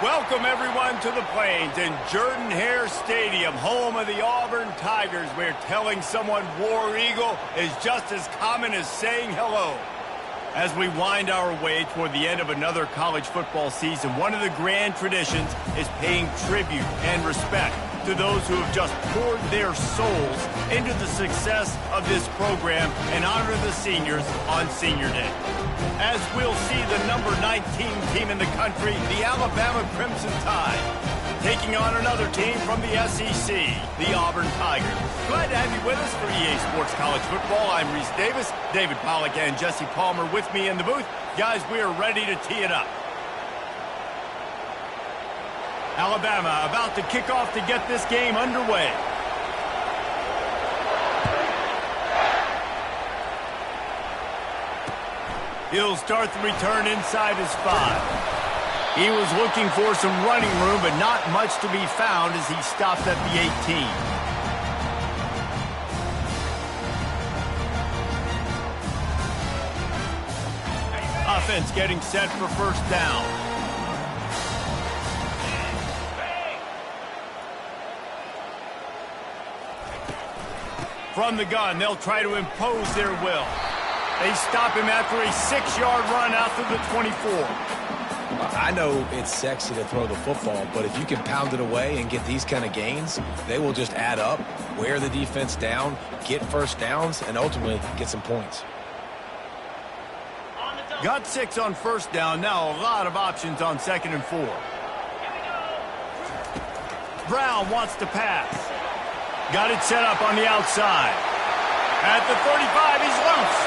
Welcome, everyone, to the Plains and Jordan-Hare Stadium, home of the Auburn Tigers, where telling someone War Eagle is just as common as saying hello. As we wind our way toward the end of another college football season, one of the grand traditions is paying tribute and respect to those who have just poured their souls into the success of this program and honor the seniors on Senior Day. As we'll see the number 19 team in the country, the Alabama Crimson Tide, taking on another team from the SEC, the Auburn Tigers. Glad to have you with us for EA Sports College Football. I'm Reese Davis, David Pollack and Jesse Palmer with me in the booth. Guys, we are ready to tee it up. Alabama about to kick off to get this game underway. He'll start the return inside his 5. He was looking for some running room, but not much to be found as he stopped at the 18. Offense getting set for first down. From the gun, they'll try to impose their will. They stop him after a 6-yard run out to the 24. I know it's sexy to throw the football, but if you can pound it away and get these kind of gains, they will just add up, wear the defense down, get first downs, and ultimately get some points. Got 6 on first down. Now a lot of options on 2nd and 4. Brown wants to pass. Got it set up on the outside. At the 35, he's loose.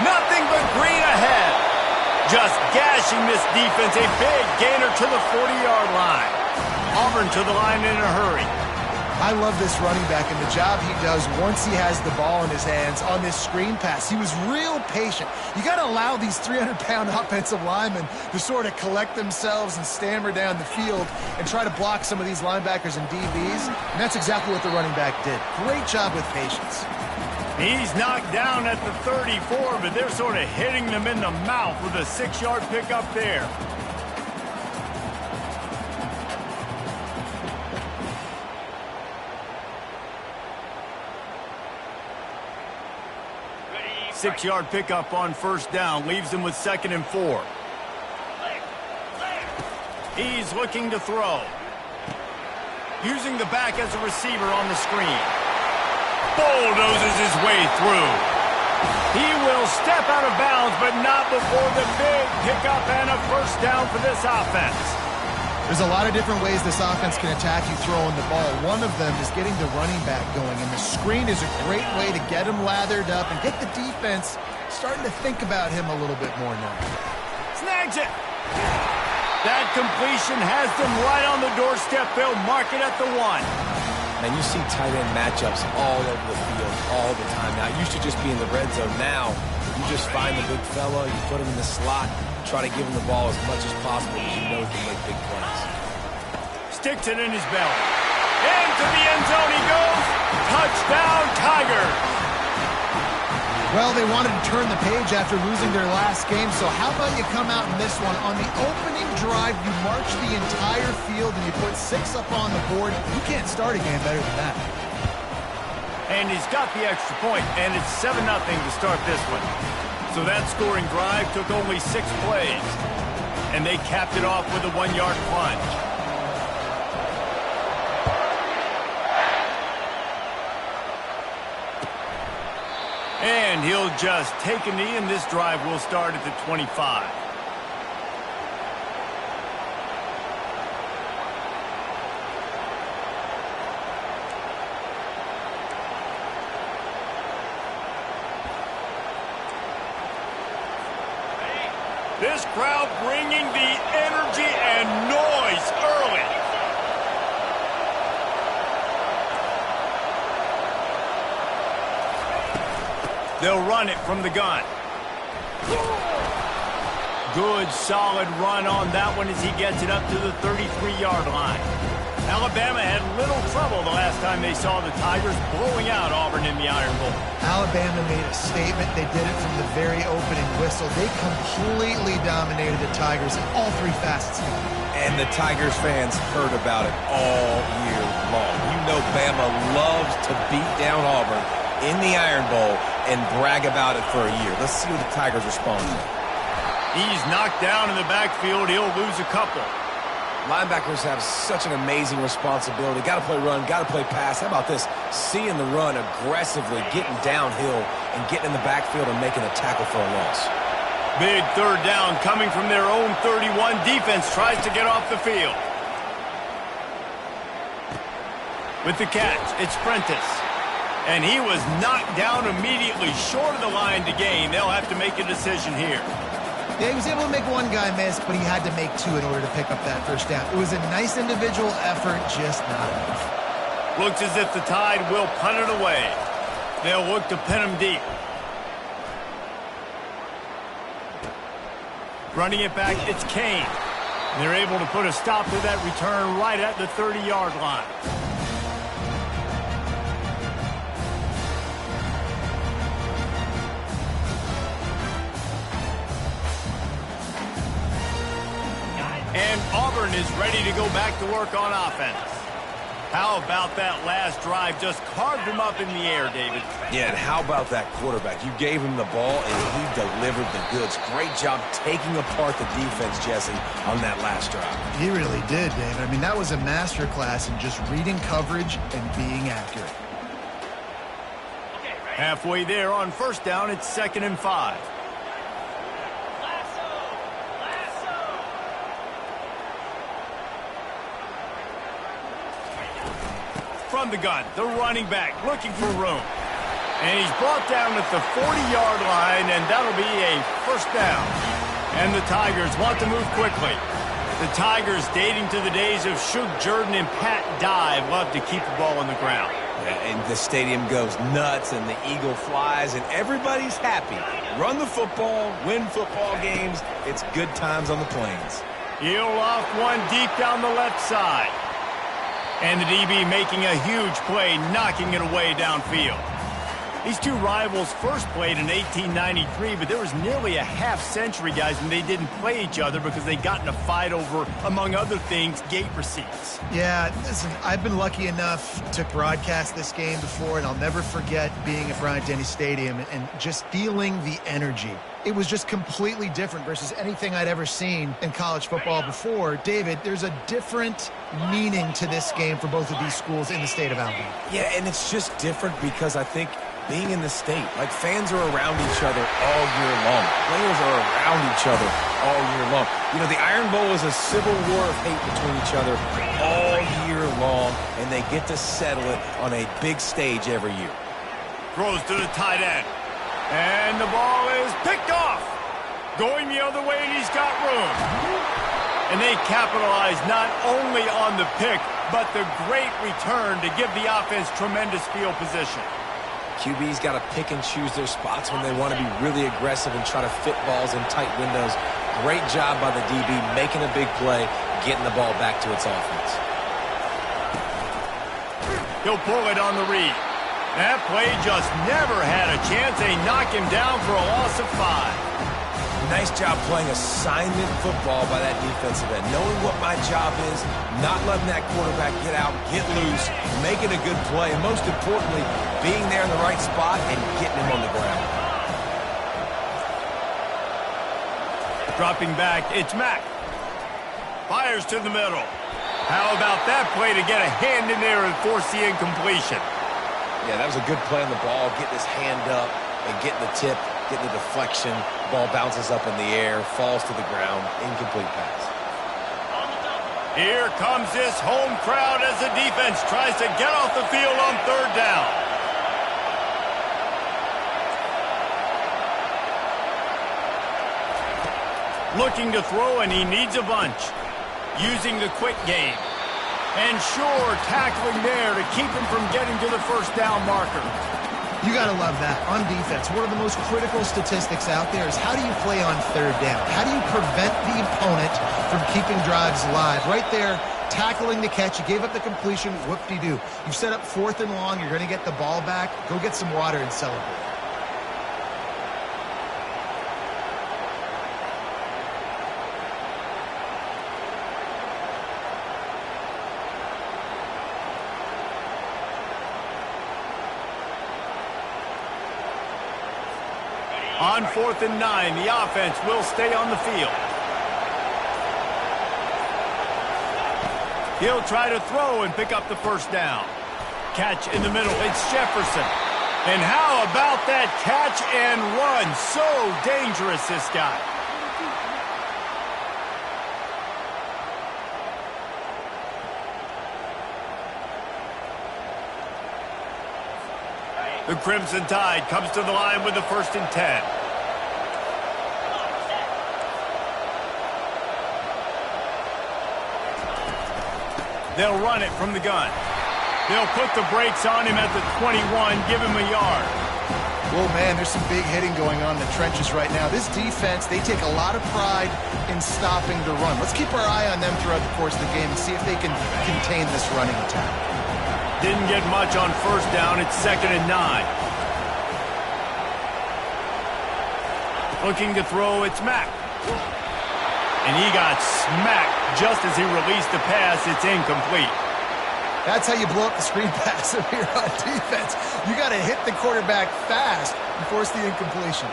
Nothing but green ahead. Just gashing this defense. A big gainer to the 40-yard line. Auburn to the line in a hurry. I love this running back and the job he does once he has the ball in his hands on this screen pass. He was real patient. You got to allow these 300-pound offensive linemen to sort of collect themselves and stammer down the field and try to block some of these linebackers and DBs. And that's exactly what the running back did. Great job with patience. He's knocked down at the 34, but they're sort of hitting them in the mouth with a 6-yard pickup there. Six-yard pickup on first down leaves him with 2nd and 4. He's looking to throw. Using the back as a receiver on the screen. Bulldozes his way through. He will step out of bounds, but not before the big pickup and a first down for this offense. There's a lot of different ways this offense can attack you throwing the ball. One of them is getting the running back going, and the screen is a great way to get him lathered up and get the defense starting to think about him a little bit more now. Snags it. That completion has them right on the doorstep. They'll mark it at the 1. And you see tight end matchups all over the field all the time. Now, it used to just be in the red zone. Now, you just find the big fella, you put him in the slot, try to give him the ball as much as possible because you know he can make big plays. Sticks it in his belly. Into the end zone he goes. Touchdown, Tigers. Well, they wanted to turn the page after losing their last game, so how about you come out in this one? On the opening drive, you march the entire field and you put 6 up on the board. You can't start a game better than that. And he's got the extra point, and it's 7-0 to start this one. So that scoring drive took only 6 plays, and they capped it off with a 1-yard plunge. And he'll just take a knee, and this drive will start at the 25. This crowd bringing the energy and noise early. They'll run it from the gun. Good, solid run on that one as he gets it up to the 33-yard line. Alabama had little trouble the last time they saw the Tigers blowing out Auburn in the Iron Bowl. Alabama made a statement. They did it from the very opening whistle. They completely dominated the Tigers in all three facets. And the Tigers fans heard about it all year long. You know Bama loves to beat down Auburn in the Iron Bowl and brag about it for a year. Let's see what the Tigers respond to. He's knocked down in the backfield. He'll lose a couple. Linebackers have such an amazing responsibility. Got to play run, got to play pass. How about this? Seeing the run aggressively, getting downhill, and getting in the backfield and making a tackle for a loss. Big third down coming from their own 31. Defense tries to get off the field. With the catch, it's Prentice. And he was knocked down immediately short of the line to gain. They'll have to make a decision here. Yeah, he was able to make one guy miss, but he had to make two in order to pick up that first down. It was a nice individual effort, just not enough. Looks as if the Tide will punt it away. They'll look to pin him deep. Running it back, it's Kane. They're able to put a stop to that return right at the 30-yard line. And Auburn is ready to go back to work on offense. How about that last drive? Just carved him up in the air, David. Yeah, and how about that quarterback? You gave him the ball, and he delivered the goods. Great job taking apart the defense, Jesse, on that last drive. He really did, David. I mean, that was a masterclass in just reading coverage and being accurate. Halfway there on first down, it's 2nd and 5. From the gun, the running back looking for room. And he's brought down at the 40-yard line, and that'll be a first down. And the Tigers want to move quickly. The Tigers, dating to the days of Shug Jordan and Pat Dye, love to keep the ball on the ground. Yeah, and the stadium goes nuts, and the eagle flies, and everybody's happy. Run the football, win football games. It's good times on the plains. He'll off one deep down the left side. And the DB making a huge play, knocking it away downfield. These two rivals first played in 1893, but there was nearly a half-century, guys, when they didn't play each other because they got in a fight over, among other things, gate receipts. Yeah, listen, I've been lucky enough to broadcast this game before, and I'll never forget being at Bryant-Denny Stadium and just feeling the energy. It was just completely different versus anything I'd ever seen in college football before. David, there's a different meaning to this game for both of these schools in the state of Alabama. Yeah, and it's just different because I think being in the state, like fans are around each other all year long. Players are around each other all year long. You know, the Iron Bowl is a civil war of hate between each other all year long, and they get to settle it on a big stage every year. Throws to the tight end. And the ball is picked off. Going the other way, and he's got room. And they capitalize not only on the pick, but the great return to give the offense tremendous field position. QB's got to pick and choose their spots when they want to be really aggressive and try to fit balls in tight windows. Great job by the DB making a big play, getting the ball back to its offense. He'll pull it on the read. That play just never had a chance. They knock him down for a loss of 5. Nice job playing assignment football by that defensive end. Knowing what my job is, not letting that quarterback get out, get loose, making a good play, and most importantly, being there in the right spot and getting him on the ground. Dropping back, it's Mack. Fires to the middle. How about that play to get a hand in there and force the incompletion? Yeah, that was a good play on the ball, getting his hand up and getting the tip, getting the deflection. Ball bounces up in the air, falls to the ground, incomplete pass. Here comes this home crowd as the defense tries to get off the field on third down. Looking to throw, and he needs a bunch. Using the quick game. And sure, tackling there to keep him from getting to the first down marker. You got to love that. On defense, one of the most critical statistics out there is how do you play on third down? How do you prevent the opponent from keeping drives alive? Right there, tackling the catch. You gave up the completion. Whoop-de-doo. You've set up 4th and long. You're going to get the ball back. Go get some water and celebrate. On 4th and 9, the offense will stay on the field. He'll try to throw and pick up the first down. Catch in the middle. It's Jefferson. And how about that catch and run? So dangerous, this guy. The Crimson Tide comes to the line with the 1st and 10. They'll run it from the gun. They'll put the brakes on him at the 21, give him a yard. Oh, man, there's some big hitting going on in the trenches right now. This defense, they take a lot of pride in stopping the run. Let's keep our eye on them throughout the course of the game and see if they can contain this running attack. Didn't get much on 1st down. It's 2nd and 9. Looking to throw, it's Mack. And he got smacked just as he released the pass. It's incomplete. That's how you blow up the screen pass if you're on defense. You got to hit the quarterback fast and force the incompletion.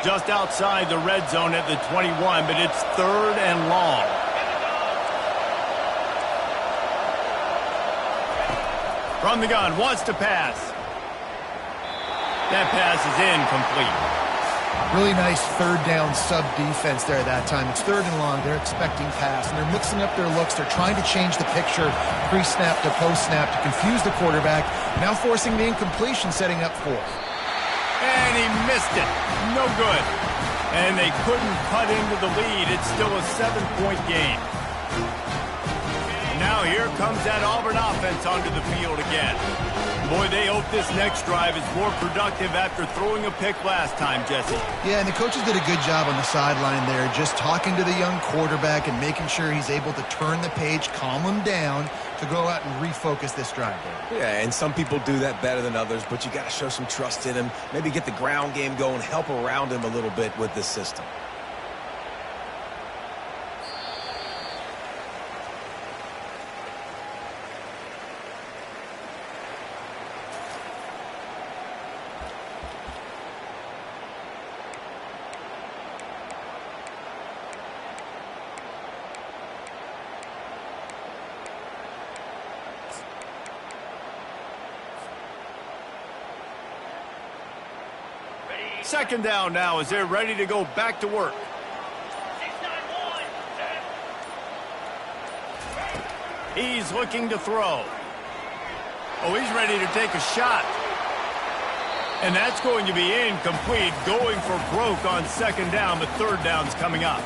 Just outside the red zone at the 21, but it's 3rd and long. From the gun, wants to pass. That pass is incomplete. Really nice 3rd down sub defense there that time. It's 3rd and long. They're expecting pass, and they're mixing up their looks. They're trying to change the picture pre-snap to post-snap to confuse the quarterback. Now forcing the incompletion, setting up 4th. And he missed it. No good. And they couldn't cut into the lead. It's still a 7-point game. Now here comes that Auburn offense onto the field again. Boy, they hope this next drive is more productive after throwing a pick last time, Jesse. Yeah, and the coaches did a good job on the sideline there, just talking to the young quarterback and making sure he's able to turn the page, calm him down to go out and refocus this drive there. Yeah, and some people do that better than others, but you got to show some trust in him, maybe get the ground game going, help around him a little bit with this system. Second down now as they're ready to go back to work. He's looking to throw. Oh, he's ready to take a shot. And that's going to be incomplete, going for broke on 2nd down, but 3rd down's coming up.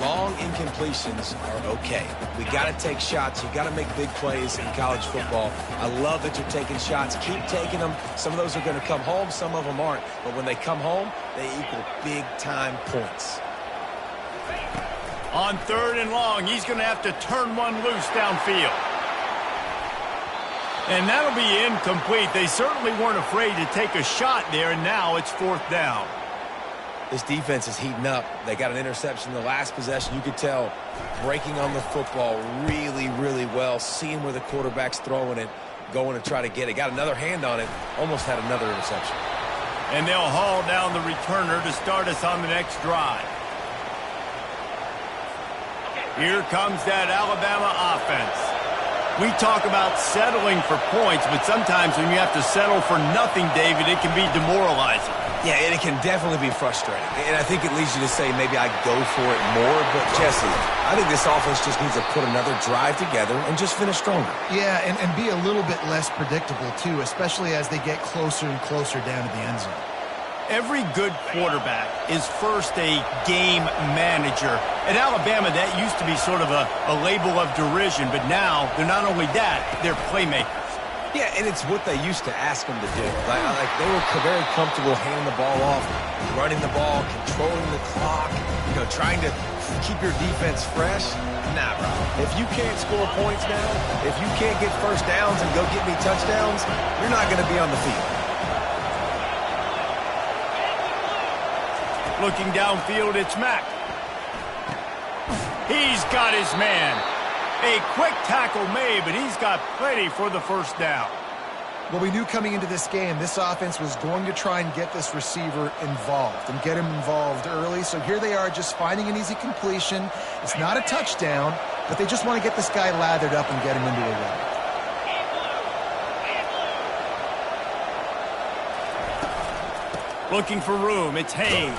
Long incompletions are okay. We got to take shots. You got to make big plays in college football. I love that you're taking shots. Keep taking them. Some of those are going to come home. Some of them aren't. But when they come home, they equal big-time points. On 3rd and long, he's going to have to turn one loose downfield. And that'll be incomplete. They certainly weren't afraid to take a shot there, and now it's 4th down. This defense is heating up. They got an interception in the last possession. You could tell breaking on the football really, really well, seeing where the quarterback's throwing it, going to try to get it. Got another hand on it, almost had another interception. And they'll haul down the returner to start us on the next drive. Here comes that Alabama offense. We talk about settling for points, but sometimes when you have to settle for nothing, David, it can be demoralizing. Yeah, and it can definitely be frustrating. And I think it leads you to say maybe I go for it more. But, Jesse, I think this offense just needs to put another drive together and just finish stronger. Yeah, and be a little bit less predictable, too, especially as they get closer and closer down to the end zone. Every good quarterback is first a game manager. At Alabama, that used to be sort of a label of derision, but now they're not only that, they're playmakers. Yeah, and it's what they used to ask them to do. Like they were very comfortable handing the ball off, running the ball, controlling the clock, trying to keep your defense fresh. Nah, bro. If you can't score points now, if you can't get first downs and go get me touchdowns, you're not going to be on the field. Looking downfield, it's Mack. He's got his man. A quick tackle made, but he's got plenty for the first down. Well, we knew coming into this game, this offense was going to try and get this receiver involved and get him involved early. So here they are just finding an easy completion. It's not a touchdown, but they just want to get this guy lathered up and get him into a run. Looking for room, it's Haynes.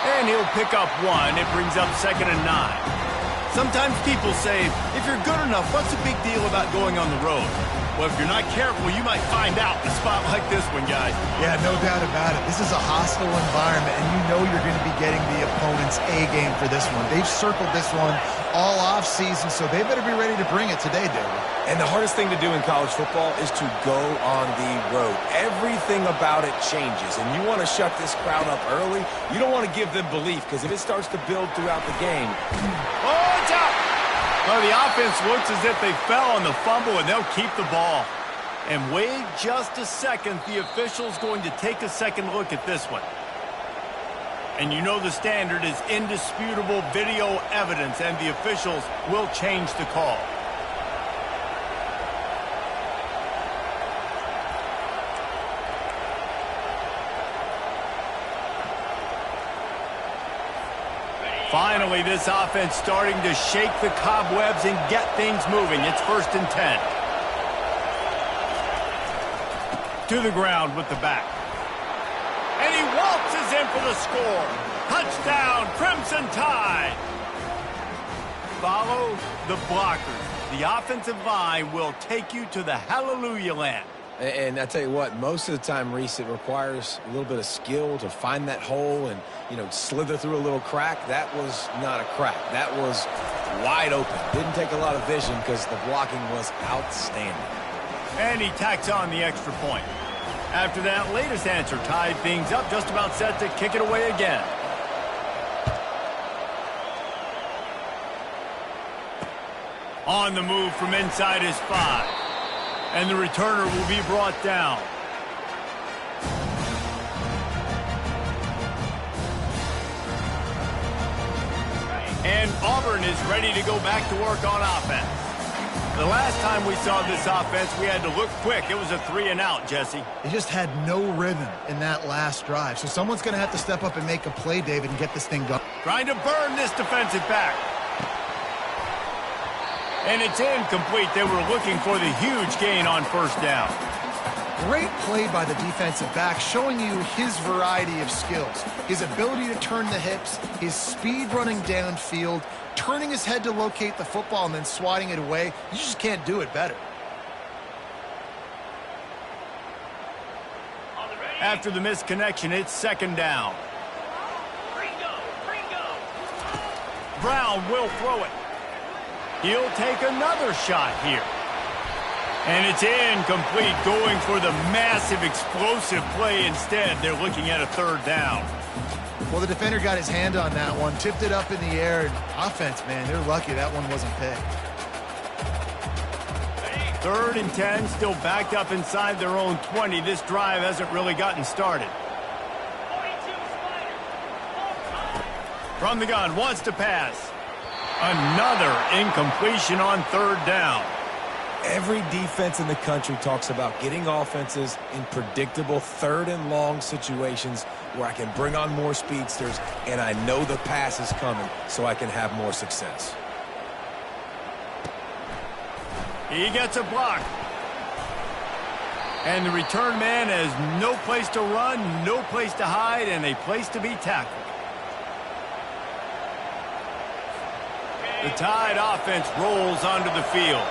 And he'll pick up one. It brings up 2nd and 9. Sometimes people say, if you're good enough, what's the big deal about going on the road? Well, if you're not careful, you might find out in a spot like this one, guys. Yeah, no doubt about it. This is a hostile environment, and you know you're going to be getting the opponent's A game for this one. They've circled this one all offseason, so they better be ready to bring it today, David. And the hardest thing to do in college football is to go on the road. Everything about it changes, and you want to shut this crowd up early. You don't want to give them belief, because if it starts to build throughout the game. Oh, it's out! Well, the offense looks as if they fell on the fumble, and they'll keep the ball. And wait just a second. The official's going to take a second look at this one. And you know the standard is indisputable video evidence, and the officials will change the call. Finally, this offense starting to shake the cobwebs and get things moving. It's 1st and 10. To the ground with the back. And he waltzes in for the score. Touchdown, Crimson Tide. Follow the blockers. The offensive line will take you to the hallelujah land. And I tell you what, most of the time, Reese, it requires a little bit of skill to find that hole and, slither through a little crack. That was not a crack. That was wide open. Didn't take a lot of vision because the blocking was outstanding. And he tacks on the extra point. After that latest answer tied things up, just about set to kick it away again. On the move from inside his 5. And the returner will be brought down. And Auburn is ready to go back to work on offense. The last time we saw this offense, we had to look quick. It was a 3-and-out, Jesse. They just had no rhythm in that last drive. So someone's going to have to step up and make a play, David, and get this thing going. Trying to burn this defensive back. And it's incomplete. They were looking for the huge gain on 1st down. Great play by the defensive back, showing you his variety of skills. His ability to turn the hips, his speed running downfield, turning his head to locate the football and then swatting it away. You just can't do it better. After the misconnection, it's 2nd down. Brown will throw it. He'll take another shot here. And it's incomplete, going for the massive explosive play instead. They're looking at a 3rd down. Well, the defender got his hand on that one, tipped it up in the air. And offense, man, they're lucky that one wasn't picked. 3rd and 10, still backed up inside their own 20. This drive hasn't really gotten started. From the gun, wants to pass. Another incompletion on 3rd down. Every defense in the country talks about getting offenses in predictable 3rd and long situations where I can bring on more speedsters and I know the pass is coming so I can have more success. He gets a block. And the return man has no place to run, no place to hide, and a place to be tackled. The Tide offense rolls onto the field.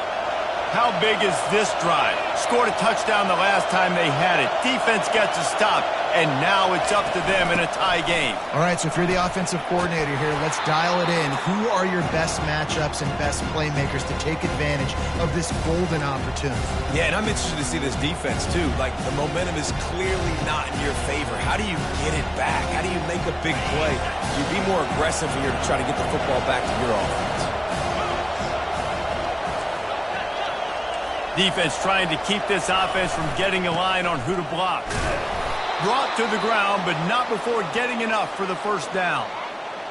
How big is this drive? Scored a touchdown the last time they had it. Defense gets a stop, and now it's up to them in a tie game. All right, so if you're the offensive coordinator here, let's dial it in. Who are your best matchups and best playmakers to take advantage of this golden opportunity? Yeah, and I'm interested to see this defense, too. Like, the momentum is clearly not in your favor. How do you get it back? How do you make a big play? You be more aggressive here to try to get the football back to your offense. Defense trying to keep this offense from getting a line on who to block. Brought to the ground, but not before getting enough for the first down.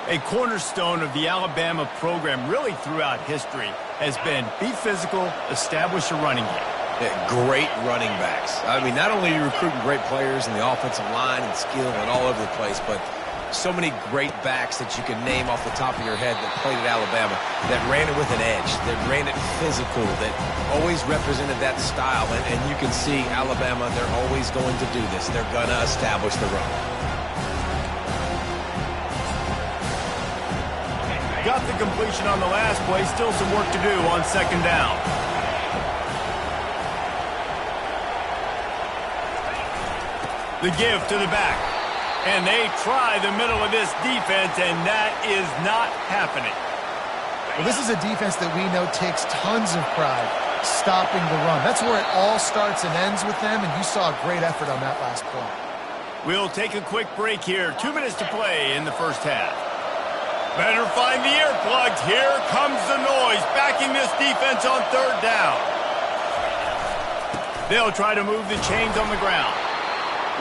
A cornerstone of the Alabama program really throughout history has been be physical, establish a running game. Yeah, great running backs. I mean, not only are you recruiting great players in the offensive line and skill and all over the place, but so many great backs that you can name off the top of your head that played at Alabama, that ran it with an edge, that ran it physical, that always represented that style. And you can see Alabama, they're always going to do this. They're going to establish the run. Got the completion on the last play. Still some work to do on second down. The give to the back. And they try the middle of this defense, and that is not happening. Well, this is a defense that we know takes tons of pride stopping the run. That's where it all starts and ends with them, and you saw a great effort on that last play. We'll take a quick break here. 2 minutes to play in the first half. Better find the earplugs. Here comes the noise, backing this defense on third down. They'll try to move the chains on the ground.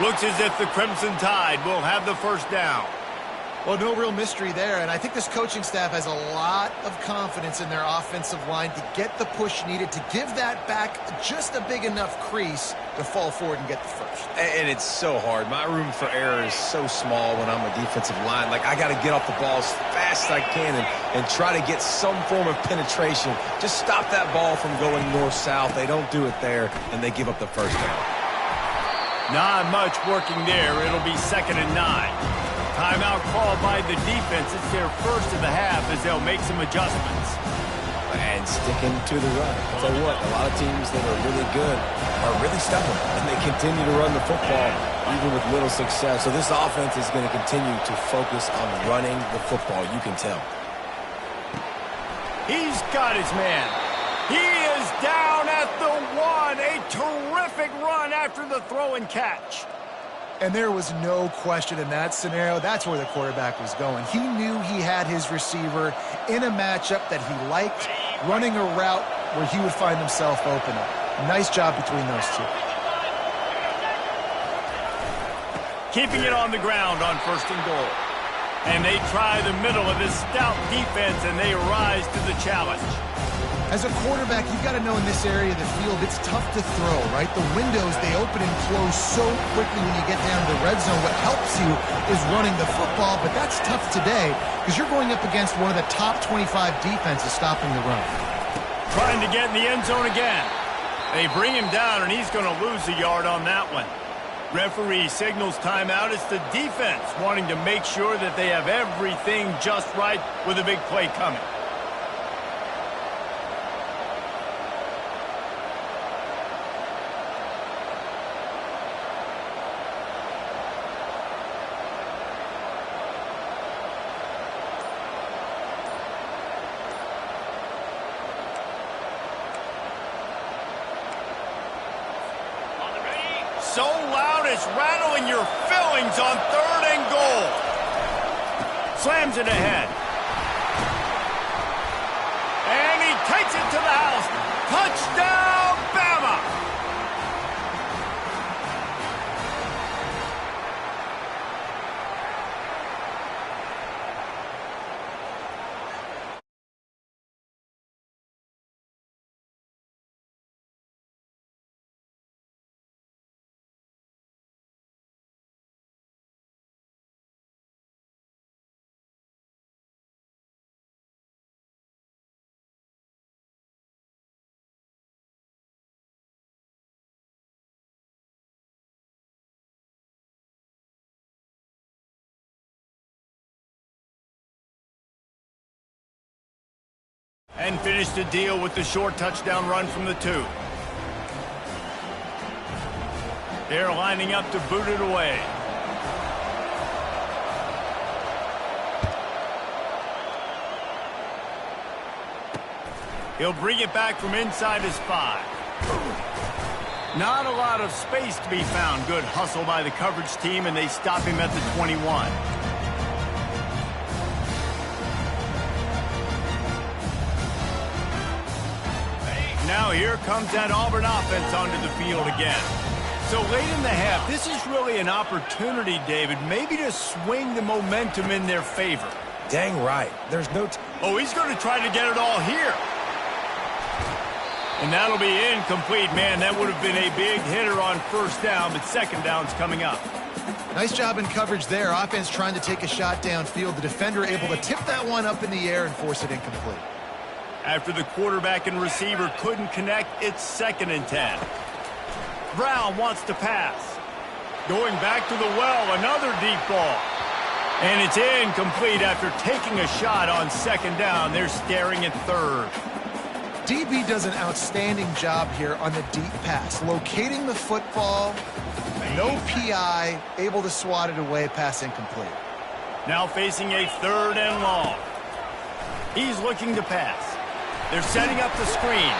Looks as if the Crimson Tide will have the first down. Well, no real mystery there, and I think this coaching staff has a lot of confidence in their offensive line to get the push needed to give that back just a big enough crease to fall forward and get the first. And it's so hard. My room for error is so small when I'm a defensive line. Like, I got to get off the ball as fast as I can and try to get some form of penetration. Just stop that ball from going north-south. They don't do it there, and they give up the first down. Not much working there. It'll be 2nd and 9. Timeout called by the defense. It's their first of the half as they'll make some adjustments. And sticking to the run. I'll tell you what, a lot of teams that are really good are really stubborn, and they continue to run the football even with little success. So this offense is going to continue to focus on running the football. You can tell. He's got his man. He is down at the 1. A terrific run after the throw and catch. And there was no question in that scenario. That's where the quarterback was going. He knew he had his receiver in a matchup that he liked, running a route where he would find himself open up. Nice job between those two. Keeping it on the ground on 1st and goal. And they try the middle of this stout defense, and they rise to the challenge. As a quarterback, you've got to know in this area of the field, it's tough to throw, right? The windows, they open and close so quickly when you get down to the red zone. What helps you is running the football, but that's tough today because you're going up against one of the top 25 defenses stopping the run. Trying to get in the end zone again. They bring him down, and he's going to lose a yard on that one. Referee signals timeout. It's the defense wanting to make sure that they have everything just right with a big play coming. So loud it's rattling your fillings on 3rd and goal. Slams it ahead. And he takes it to the house. Touchdown, Bama! And finished the deal with the short touchdown run from the 2. They're lining up to boot it away. He'll bring it back from inside his 5. Not a lot of space to be found. Good hustle by the coverage team, and they stop him at the 21. Now here comes that Auburn offense onto the field again. So late in the half, this is really an opportunity, David, maybe to swing the momentum in their favor. Dang right. There's no... Oh, he's going to try to get it all here. And that'll be incomplete. Man, that would have been a big hitter on first down, but second down's coming up. Nice job in coverage there. Offense trying to take a shot downfield. The defender able to tip that one up in the air and force it incomplete. After the quarterback and receiver couldn't connect, it's 2nd and 10. Brown wants to pass. Going back to the well, another deep ball. And it's incomplete after taking a shot on 2nd down. They're staring at 3rd. DB does an outstanding job here on the deep pass. Locating the football, no PI, able to swat it away, pass incomplete. Now facing a 3rd and long. He's looking to pass. They're setting up the screen.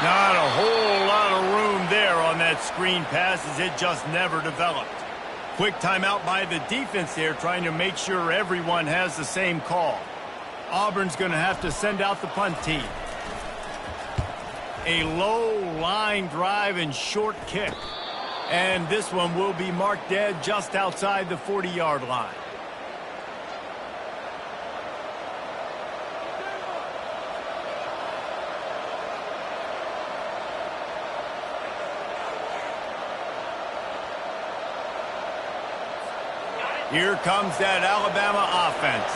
Not a whole lot of room there on that screen pass as it just never developed. Quick timeout by the defense there, trying to make sure everyone has the same call. Auburn's going to have to send out the punt team. A low line drive and short kick. And this one will be marked dead just outside the 40-yard line. Here comes that Alabama offense.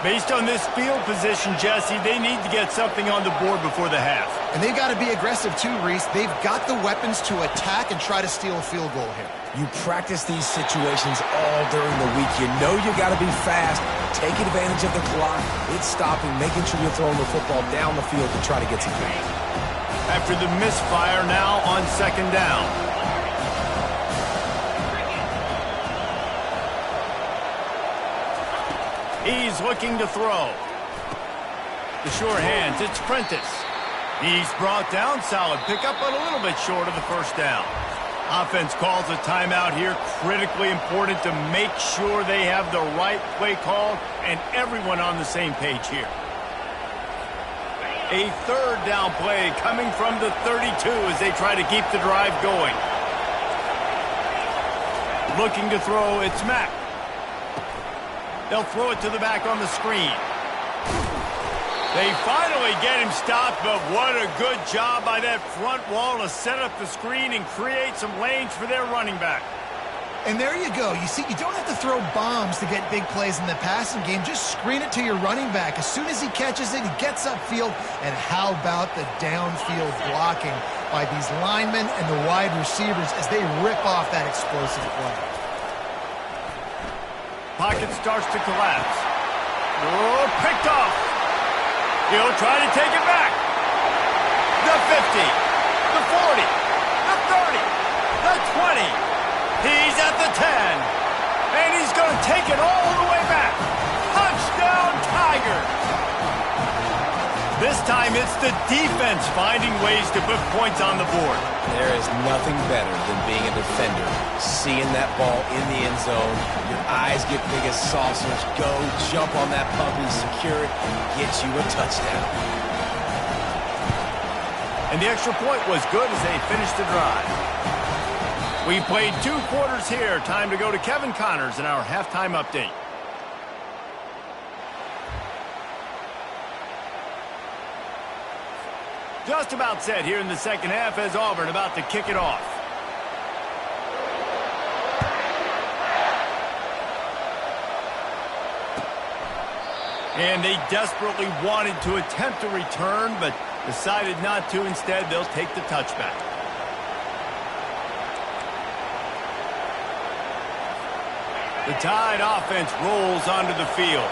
Based on this field position, Jesse, they need to get something on the board before the half. And they've got to be aggressive too, Reese. They've got the weapons to attack and try to steal a field goal here. You practice these situations all during the week. You know you got to be fast, take advantage of the clock. It's stopping, making sure you're throwing the football down the field to try to get some gain. After the misfire, now on 2nd down. He's looking to throw. The sure hands, it's Prentice. He's brought down, solid pickup, but a little bit short of the first down. Offense calls a timeout here, critically important to make sure they have the right play call and everyone on the same page here. A 3rd down play coming from the 32 as they try to keep the drive going. Looking to throw, it's Mack. They'll throw it to the back on the screen. They finally get him stopped, but what a good job by that front wall to set up the screen and create some lanes for their running back. And there you go. You see, you don't have to throw bombs to get big plays in the passing game. Just screen it to your running back. As soon as he catches it, he gets upfield. And how about the downfield blocking by these linemen and the wide receivers as they rip off that explosive play. Pocket starts to collapse. Oh, picked off. He'll try to take it back. The 50, the 40, the 30, the 20. He's at the 10. And he's going to take it all the way back. Touchdown, Tigers. This time it's the defense finding ways to put points on the board. There is nothing better than being a defender. Seeing that ball in the end zone, your eyes get big as saucers. Go, jump on that puppy, secure it, get you a touchdown. And the extra point was good as they finished the drive. We played 2 quarters here. Time to go to Kevin Connors in our halftime update. Just about set here in the second half as Auburn about to kick it off. And they desperately wanted to attempt a return, but decided not to. Instead, they'll take the touchback. The Tide offense rolls onto the field.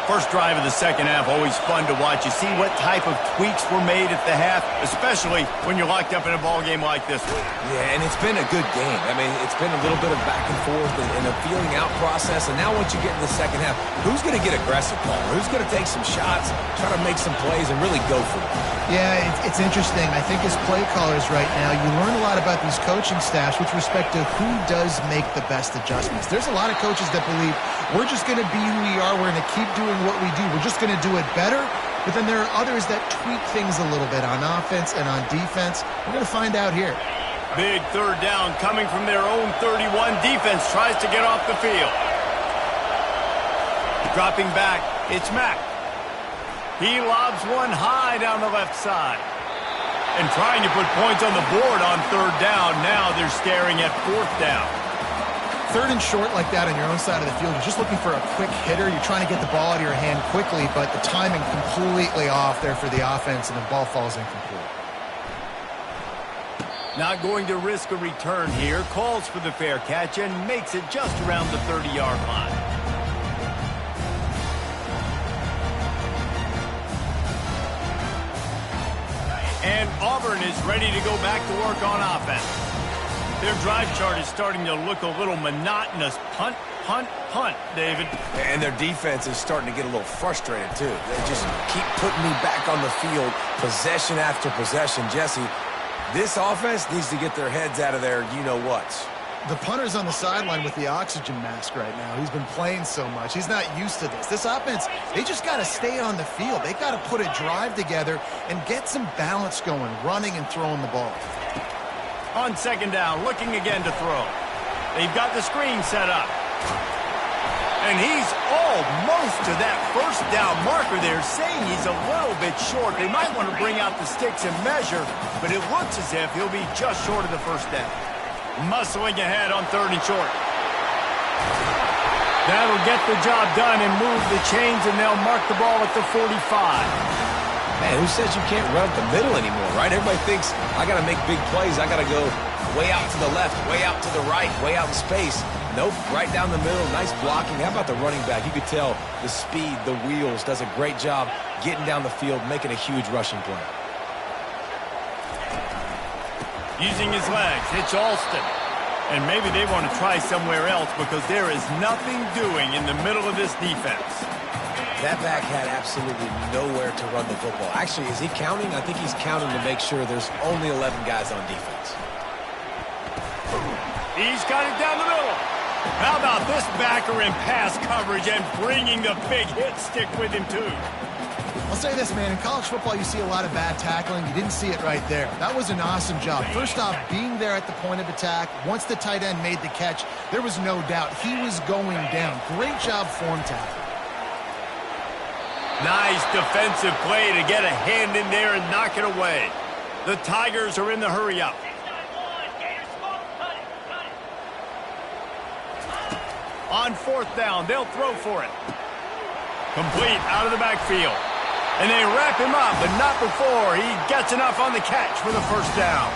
First drive of the second half, always fun to watch. You see what type of tweaks were made at the half, especially when you're locked up in a ball game like this one. Yeah, and it's been a good game. I mean, it's been a little bit of back and forth and a feeling out process. And now once you get in the second half, who's going to get aggressive, Paul? Who's going to take some shots, try to make some plays, and really go for it? Yeah, it's interesting. I think as play callers right now, you learn a lot about these coaching staffs with respect to who does make the best adjustments. There's a lot of coaches that believe we're just going to be who we are. We're going to keep doing what we do. We're just going to do it better. But then there are others that tweak things a little bit on offense and on defense. We're going to find out here. Big third down coming from their own 31. Defense tries to get off the field. Dropping back, it's Mack. He lobs one high down the left side. And trying to put points on the board on third down. Now they're staring at fourth down. Third and short like that on your own side of the field, you're just looking for a quick hitter. You're trying to get the ball out of your hand quickly, but the timing completely off there for the offense, and the ball falls incomplete. Not going to risk a return here. Calls for the fair catch and makes it just around the 30-yard line. And Auburn is ready to go back to work on offense. Their drive chart is starting to look a little monotonous. Punt, punt, punt, David. And their defense is starting to get a little frustrated, too. They just keep putting me back on the field, possession after possession. Jesse, this offense needs to get their heads out of their you-know-whats. The punter's on the sideline with the oxygen mask right now. He's been playing so much. He's not used to this. This offense, they just got to stay on the field. They got to put a drive together and get some balance going, running and throwing the ball. On second down, looking again to throw. They've got the screen set up. And he's almost to that first down marker there, saying he's a little bit short. They might want to bring out the sticks and measure, but it looks as if he'll be just short of the first down. Muscling ahead on third and short. That'll get the job done and move the chains, and they'll mark the ball at the 45. Man, who says you can't run up the middle anymore, right? Everybody thinks, I got to make big plays. I got to go way out to the left, way out to the right, way out in space. Nope, right down the middle, nice blocking. How about the running back? You could tell the speed, the wheels, does a great job getting down the field, making a huge rushing play. Using his legs, it's Alston. And maybe they want to try somewhere else because there is nothing doing in the middle of this defense. That back had absolutely nowhere to run the football. Actually, is he counting? I think he's counting to make sure there's only 11 guys on defense. He's got it down the middle. How about this backer in pass coverage and bringing the big hit stick with him, too? I'll say this, man. In college football, you see a lot of bad tackling. You didn't see it right there. That was an awesome job. First off, being there at the point of attack. Once the tight end made the catch, there was no doubt he was going down. Great job form tackle. Nice defensive play to get a hand in there and knock it away. The Tigers are in the hurry-up. On fourth down, they'll throw for it. Complete out of the backfield. And they wrap him up, but not before he gets enough on the catch for the first down.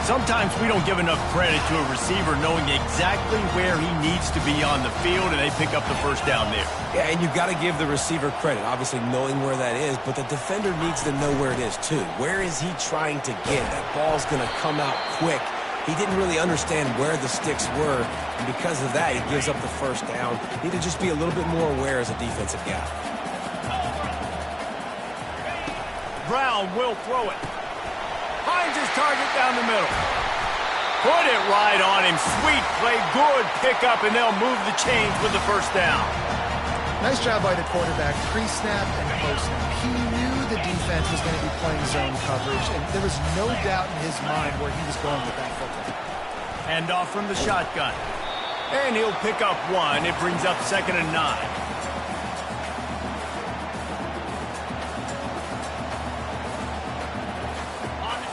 Sometimes we don't give enough credit to a receiver knowing exactly where he needs to be on the field, and they pick up the first down there. Yeah, and you've got to give the receiver credit, obviously knowing where that is, but the defender needs to know where it is too. Where is he trying to get? That ball's going to come out quick. He didn't really understand where the sticks were, and because of that, he gives up the first down. Need to just be a little bit more aware as a defensive guy. Brown will throw it. Finds his target down the middle. Put it right on him. Sweet play, good pickup, and they'll move the chains with the first down. Nice job by the quarterback, pre-snap and post-snap. He knew the defense was going to be playing zone coverage, and there was no doubt in his mind where he was going with that football. Hand off from the shotgun. And he'll pick up one. It brings up 2nd and 9.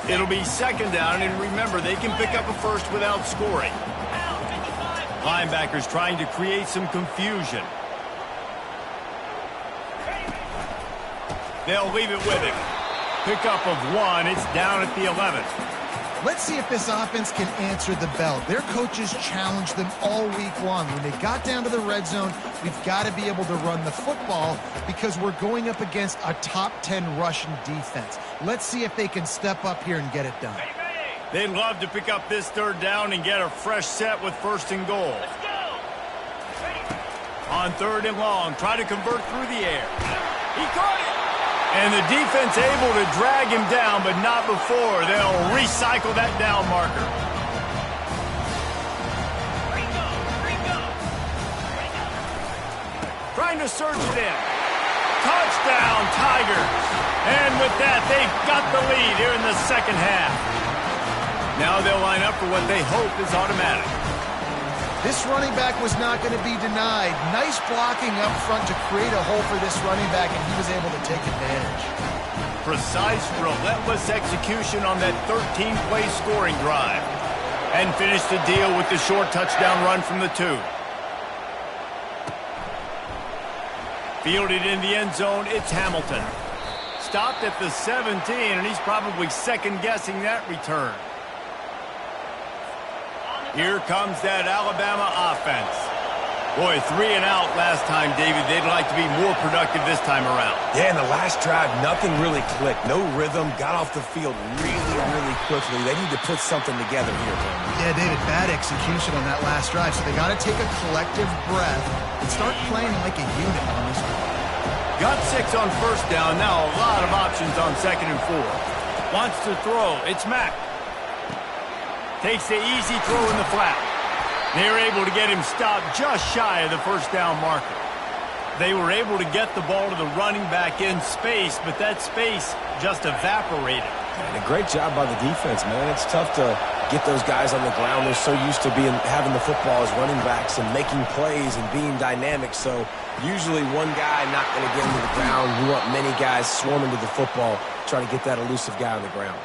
It'll be 2nd down, and remember, they can pick up a first without scoring. Linebackers trying to create some confusion. They'll leave it with him. Pickup of one. It's down at the 11th. Let's see if this offense can answer the bell. Their coaches challenged them all week long. When they got down to the red zone, we've got to be able to run the football because we're going up against a top 10 Russian defense. Let's see if they can step up here and get it done. They'd love to pick up this third down and get a fresh set with 1st and goal. Let's go. On 3rd and long, try to convert through the air. He caught it! And the defense able to drag him down, but not before. They'll recycle that down marker. Trying to surge it in. Touchdown, Tigers. And with that, they've got the lead here in the second half. Now they'll line up for what they hope is automatic. This running back was not going to be denied. Nice blocking up front to create a hole for this running back, and he was able to take advantage. Precise, relentless execution on that 13-play scoring drive. And finished the deal with the short touchdown run from the 2. Fielded in the end zone, it's Hamilton. Stopped at the 17, and he's probably second-guessing that return. Here comes that Alabama offense. Boy, 3 and out last time, David. They'd like to be more productive this time around. Yeah, in the last drive, nothing really clicked. No rhythm. Got off the field really, really quickly. They need to put something together here, Tony. Yeah, David, bad execution on that last drive, so they got to take a collective breath and start playing like a unit on this one. Got 6 on 1st down. Now a lot of options on 2nd and 4. Wants to throw. It's Mack. Takes the easy throw in the flat. They're able to get him stopped just shy of the 1st down marker. They were able to get the ball to the running back in space, but that space just evaporated. And a great job by the defense, man. It's tough to get those guys on the ground. They're so used to having the football as running backs and making plays and being dynamic. So usually one guy not going to get into the ground. We want many guys swarming to the football, trying to get that elusive guy on the ground.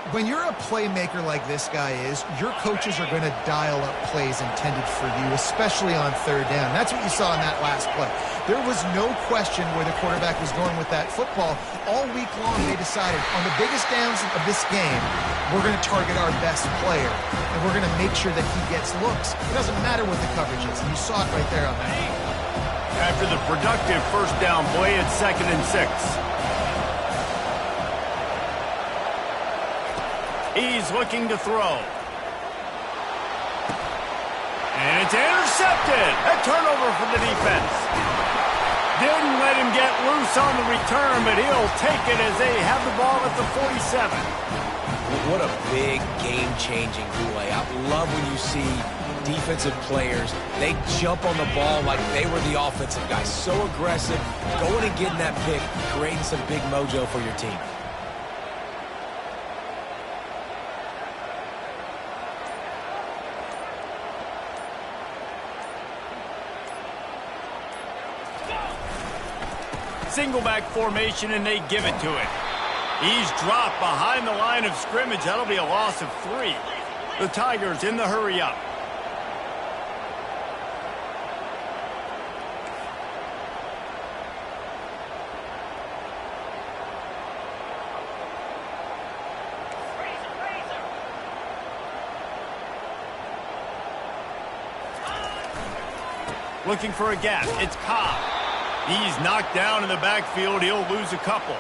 When you're a playmaker like this guy is, your coaches are going to dial up plays intended for you, especially on 3rd down. That's what you saw in that last play. There was no question where the quarterback was going with that football. All week long, they decided on the biggest downs of this game, we're going to target our best player, and we're going to make sure that he gets looks. It doesn't matter what the coverage is, and you saw it right there on that. After the productive 1st down play, it's 2nd and 6. He's looking to throw. And it's intercepted. A turnover for the defense. Didn't let him get loose on the return, but he'll take it as they have the ball at the 47. What a big game-changing play. I love when you see defensive players, they jump on the ball like they were the offensive guys. So aggressive, going and getting that pick, creating some big mojo for your team. Single back formation, and they give it to him. He's dropped behind the line of scrimmage. That'll be a loss of 3. The Tigers in the hurry up. Looking for a gap. It's Cobb. He's knocked down in the backfield. He'll lose a couple.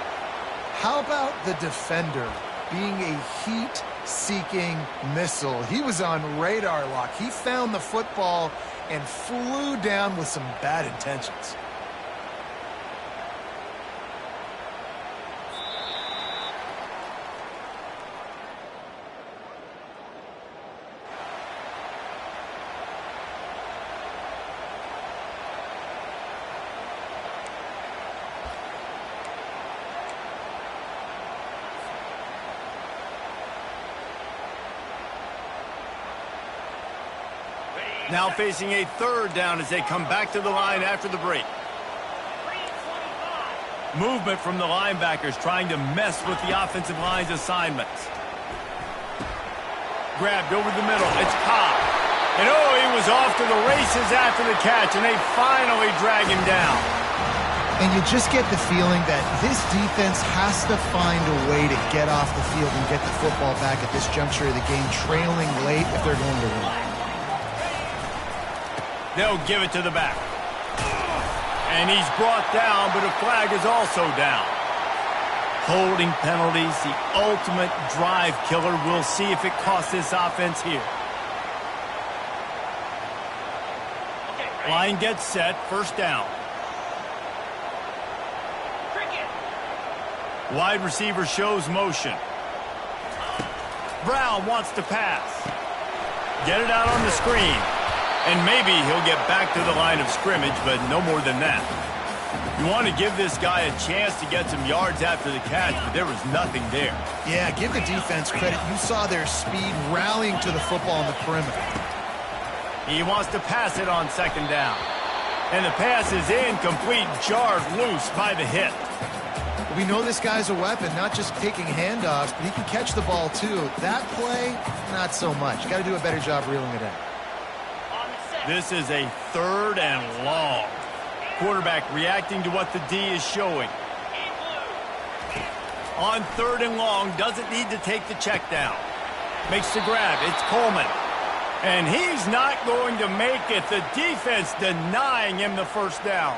How about the defender being a heat-seeking missile? He was on radar lock. He found the football and flew down with some bad intentions. Now facing a 3rd down as they come back to the line after the break. Movement from the linebackers trying to mess with the offensive line's assignments. Grabbed over the middle. It's Cobb. And oh, he was off to the races after the catch, and they finally drag him down. And you just get the feeling that this defense has to find a way to get off the field and get the football back at this juncture of the game, trailing late if they're going to win. They'll give it to the back. And he's brought down, but a flag is also down. Holding penalties, the ultimate drive killer. We'll see if it costs this offense here. Line gets set, first down. Wide receiver shows motion. Brown wants to pass. Get it out on the screen. And maybe he'll get back to the line of scrimmage, but no more than that. You want to give this guy a chance to get some yards after the catch, but there was nothing there. Yeah, give the defense credit. You saw their speed rallying to the football on the perimeter. He wants to pass it on second down. And the pass is incomplete, jarred loose by the hit. We know this guy's a weapon, not just taking handoffs, but he can catch the ball too. That play, not so much. Got to do a better job reeling it in. This is a 3rd and long. Quarterback reacting to what the D is showing. On 3rd and long, doesn't need to take the check down. Makes the grab, it's Coleman. And he's not going to make it. The defense denying him the first down.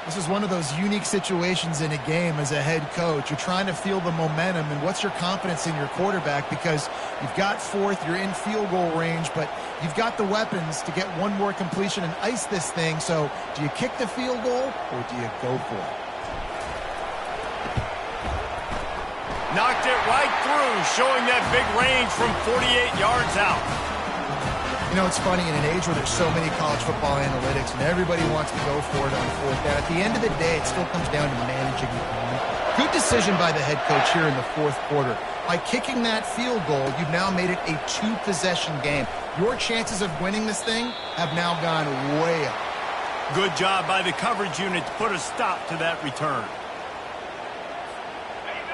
This is one of those unique situations in a game as a head coach. You're trying to feel the momentum, and what's your confidence in your quarterback? Because you've got 4th, you're in field goal range, but you've got the weapons to get one more completion and ice this thing. So do you kick the field goal, or do you go for it? Knocked it right through, showing that big range from 48 yards out. You know, it's funny, in an age where there's so many college football analytics and everybody wants to go for it on 4th down, at the end of the day, it still comes down to managing the moment. Good decision by the head coach here in the 4th quarter. By kicking that field goal, you've now made it a 2-possession game. Your chances of winning this thing have now gone way up. Good job by the coverage unit to put a stop to that return.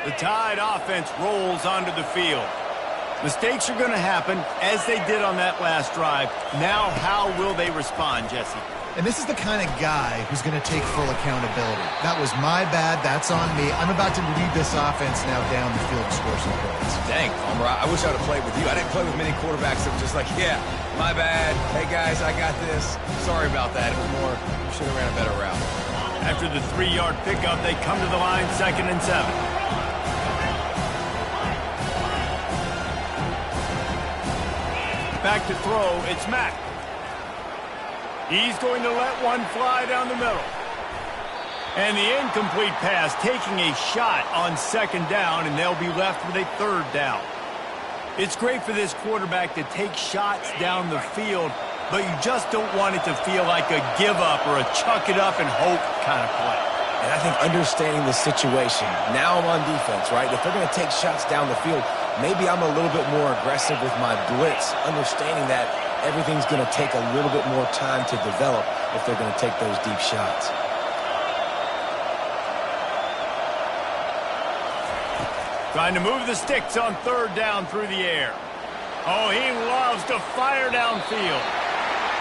The Tide offense rolls onto the field. Mistakes are going to happen, as they did on that last drive. Now, how will they respond, Jesse? And this is the kind of guy who's going to take full accountability. That was my bad. That's on me. I'm about to lead this offense now down the field to score some points. Dang, Homer, I wish I would have played with you. I didn't play with many quarterbacks that were just like, yeah, my bad. Hey, guys, I got this. Sorry about that. It was more, you should have ran a better route. After the 3-yard pickup, they come to the line, 2nd and 7. Back to throw, it's Mack. He's going to let one fly down the middle. And the incomplete pass, taking a shot on 2nd down, and they'll be left with a 3rd down. It's great for this quarterback to take shots down the field, but you just don't want it to feel like a give up or a chuck it up and hope kind of play. And I think understanding the situation, now I'm on defense, right? If they're going to take shots down the field, maybe I'm a little bit more aggressive with my blitz, understanding that everything's going to take a little bit more time to develop if they're going to take those deep shots. Trying to move the sticks on 3rd down through the air. Oh, he loves to fire downfield.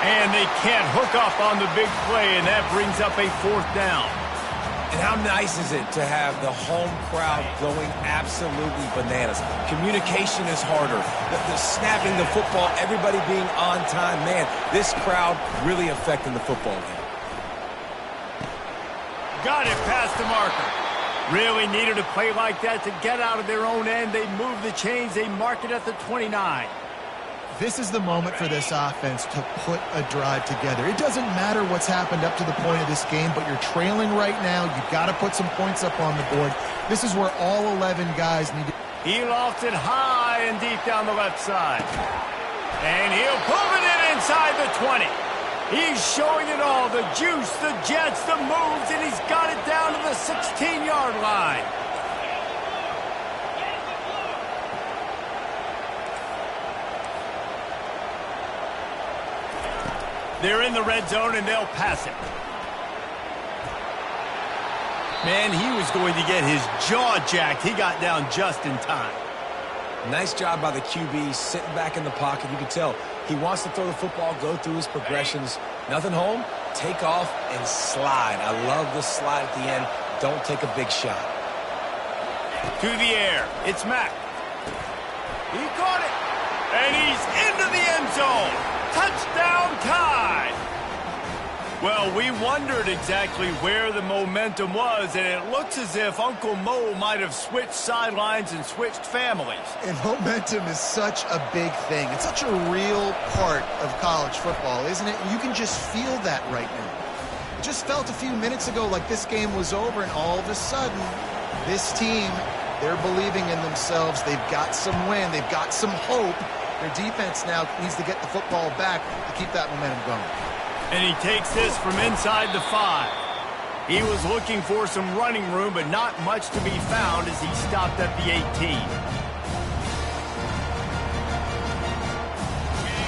And they can't hook up on the big play, and that brings up a 4th down. And how nice is it to have the home crowd going absolutely bananas? Communication is harder. The snapping the football, everybody being on time. Man, this crowd really affecting the football game. Got it past the marker. Really needed a play like that to get out of their own end. They move the chains. They mark it at the 29. This is the moment for this offense to put a drive together. It doesn't matter what's happened up to the point of this game, but you're trailing right now. You've got to put some points up on the board. This is where all 11 guys need to... He lofts it high and deep down the left side. And he'll move it in inside the 20. He's showing it all, the juice, the jets, the moves, and he's got it down to the 16-yard line. They're in the red zone, and they'll pass it. Man, he was going to get his jaw jacked. He got down just in time. Nice job by the QB, sitting back in the pocket. You can tell he wants to throw the football, go through his progressions. Nothing home, Take off and slide. I love the slide at the end. Don't take a big shot. To the air. It's Mack. He caught it. And he's into the end zone. Touchdown, Tide. Well, we wondered exactly where the momentum was, and it looks as if Uncle Mo might have switched sidelines and switched families. And momentum is such a big thing. It's such a real part of college football, isn't it? You can just feel that right now. It just felt a few minutes ago like this game was over, and all of a sudden, this team, they're believing in themselves. They've got some wind. They've got some hope. Their defense now needs to get the football back to keep that momentum going. And he takes this from inside the 5. He was looking for some running room, but not much to be found as he stopped at the 18.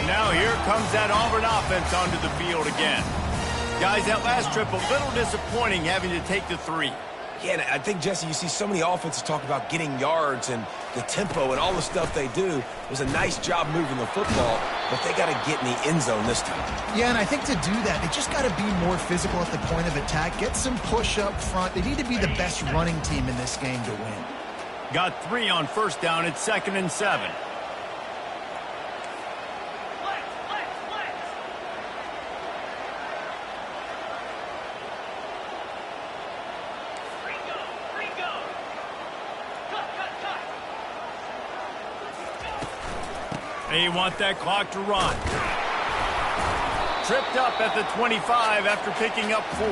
Now here comes that Auburn offense onto the field again. Guys, that last trip a little disappointing having to take the 3. Yeah, and I think, Jesse, you see so many offenses talk about getting yards and the tempo and all the stuff they do. It was a nice job moving the football, but they got to get in the end zone this time. Yeah, and I think to do that, they just got to be more physical at the point of attack, get some push up front. They need to be the best running team in this game to win. Got 3 on first down. It's 2nd and 7. They want that clock to run. Tripped up at the 25 after picking up 4.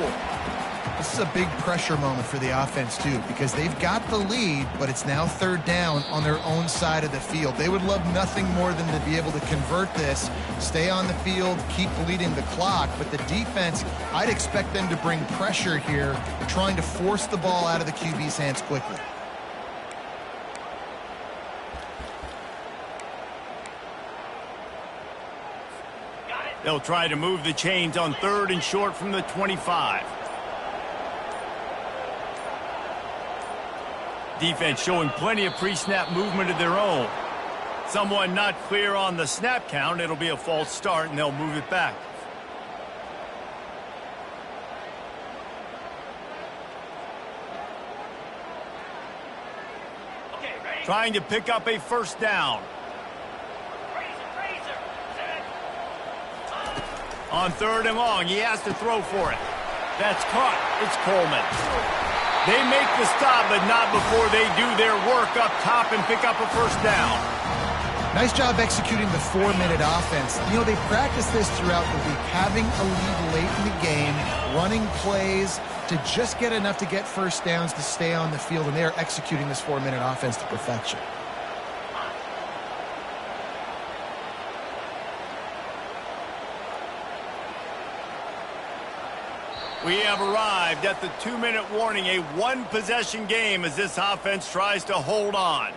This is a big pressure moment for the offense, too, because they've got the lead, but it's now 3rd down on their own side of the field. They would love nothing more than to be able to convert this, stay on the field, keep bleeding the clock. But the defense, I'd expect them to bring pressure here, trying to force the ball out of the QB's hands quickly. They'll try to move the chains on 3rd and short from the 25. Defense showing plenty of pre-snap movement of their own. Someone not clear on the snap count. It'll be a false start, and they'll move it back. Okay, ready? Trying to pick up a first down. On 3rd and long, he has to throw for it. That's caught. It's Coleman. They make the stop, but not before they do their work up top and pick up a first down. Nice job executing the 4-minute offense. You know, they practice this throughout the week, having a lead late in the game, running plays to just get enough to get first downs to stay on the field, and they are executing this 4-minute offense to perfection. We have arrived at the 2-minute warning, a one-possession game as this offense tries to hold on.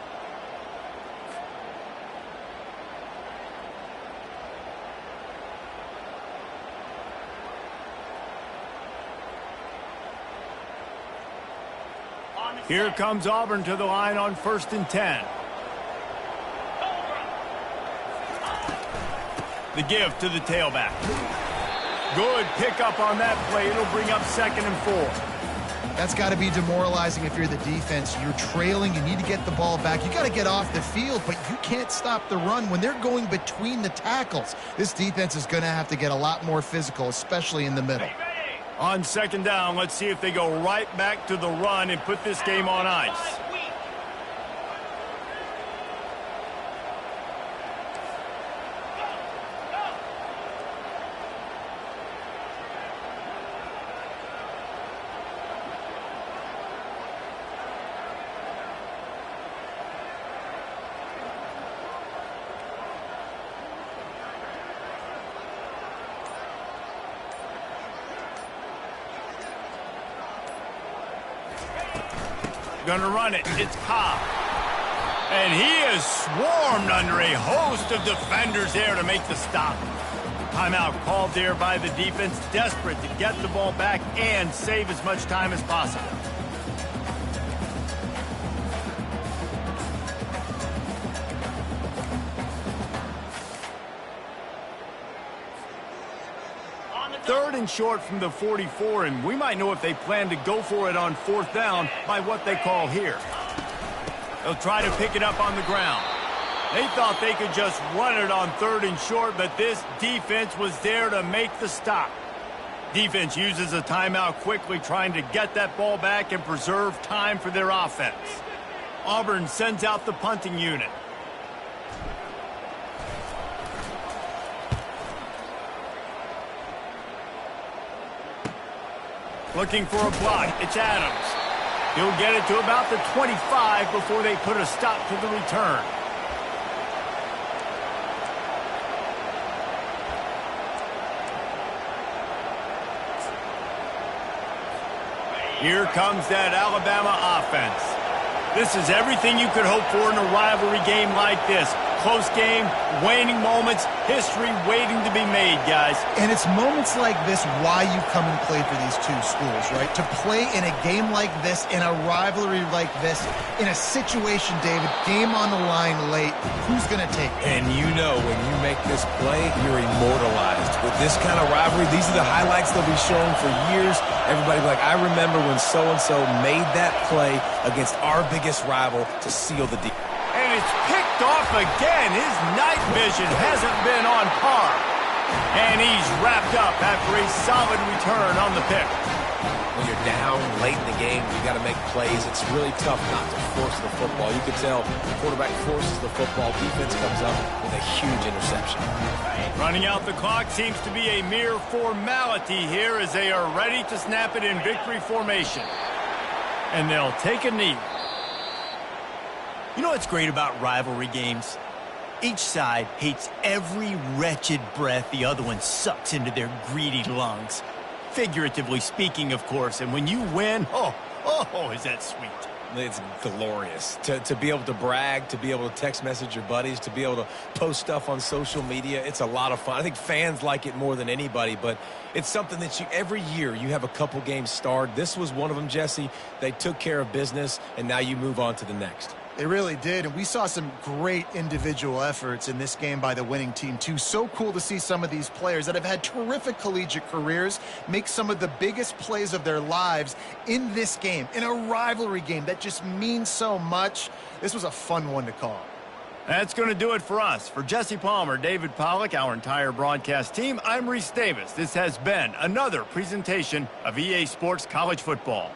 Here comes Auburn to the line on 1st and 10. The give to the tailback. Good pickup on that play. It'll bring up 2nd and 4. That's got to be demoralizing if you're the defense. You're trailing. You need to get the ball back. You got to get off the field, but you can't stop the run when they're going between the tackles. This defense is going to have to get a lot more physical, especially in the middle. On 2nd down, let's see if they go right back to the run and put this game on ice. Gonna run it. It's Cobb. And he is swarmed under a host of defenders there to make the stop. Timeout called there by the defense, desperate to get the ball back and save as much time as possible. 3rd and short from the 44, and we might know if they plan to go for it on 4th down by what they call here. They'll try to pick it up on the ground. They thought they could just run it on 3rd and short, but this defense was there to make the stop. Defense uses a timeout quickly, trying to get that ball back and preserve time for their offense. Auburn sends out the punting unit. Looking for a block. It's Adams. He'll get it to about the 25 before they put a stop to the return. Here comes that Alabama offense. This is everything you could hope for in a rivalry game like this. Close game, waning moments, history waiting to be made, guys. And it's moments like this why you come and play for these two schools, right? To play in a game like this, in a rivalry like this, in a situation, David, game on the line late, who's going to take it? And you know when you make this play, you're immortalized. With this kind of rivalry, these are the highlights they'll be showing for years. Everybody will be like, I remember when so-and-so made that play against our biggest rival to seal the deal. And it's picked off again. His night vision hasn't been on par. And he's wrapped up after a solid return on the pick. When you're down late in the game, you got to make plays. It's really tough not to force the football. You can tell the quarterback forces the football. Defense comes up with a huge interception. Running out the clock seems to be a mere formality here as they are ready to snap it in victory formation. And they'll take a knee. You know what's great about rivalry games? Each side hates every wretched breath the other one sucks into their greedy lungs. Figuratively speaking, of course, and when you win, oh, is that sweet. It's glorious to be able to brag, to be able to text message your buddies, to be able to post stuff on social media. It's a lot of fun. I think fans like it more than anybody, but it's something that every year you have a couple games starred. This was one of them, Jesse. They took care of business, and now you move on to the next. They really did, and we saw some great individual efforts in this game by the winning team, too. So cool to see some of these players that have had terrific collegiate careers make some of the biggest plays of their lives in this game, in a rivalry game that just means so much. This was a fun one to call. That's going to do it for us. For Jesse Palmer, David Pollack, our entire broadcast team, I'm Reese Davis. This has been another presentation of EA Sports College Football.